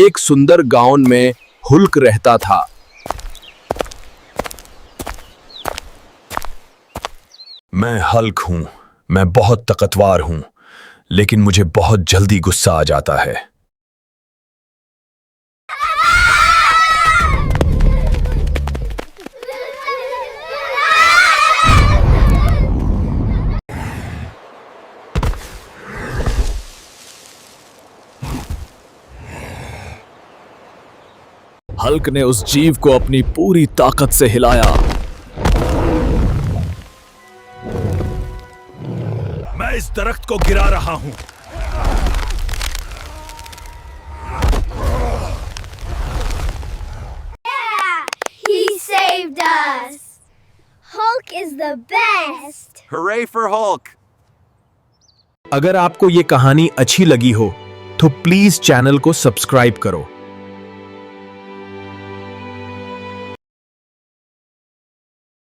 एक सुंदर गांव में हुल्क रहता था। मैं हल्क हूं, मैं बहुत ताकतवर हूं, लेकिन मुझे बहुत जल्दी गुस्सा आ जाता है। हल्क ने उस जीव को अपनी पूरी ताकत से हिलाया। मैं इस दरख्त को गिरा रहा हूं। He saved us. Hulk is the best. Hooray for Hulk! अगर आपको ये कहानी अच्छी लगी हो तो प्लीज चैनल को सब्सक्राइब करो।